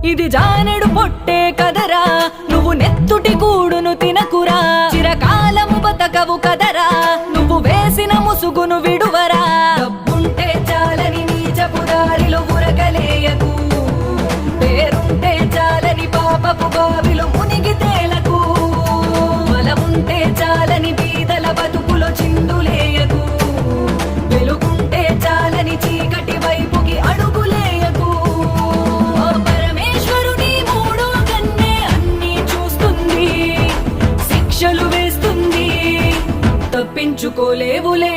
ఇది జానెడు పొట్టే కదరా, నువ్వు నెత్తుటి కూడును తినకురా. చిరకాలము బతకవు కదరా, నువ్వు వేసిన ముసుగును విడువరా. డబ్బుంటే చాలని నీచపు దారిలో ఉరకలేయకు, పేరుంటే చాలని పాపపు బావిలో మునిగి తేలకు. బలముంటే చాలని బీదల బతుకులో చిందులేయకు, వెలుగుంటే చాలని చీకటి వైపుకి అడుగులేయకు. పరమేశ్వరుని మూడో కన్నే అన్నీ చూస్తుంది, శిక్షలు వేస్తుంది, తప్పించుకోలేవులే.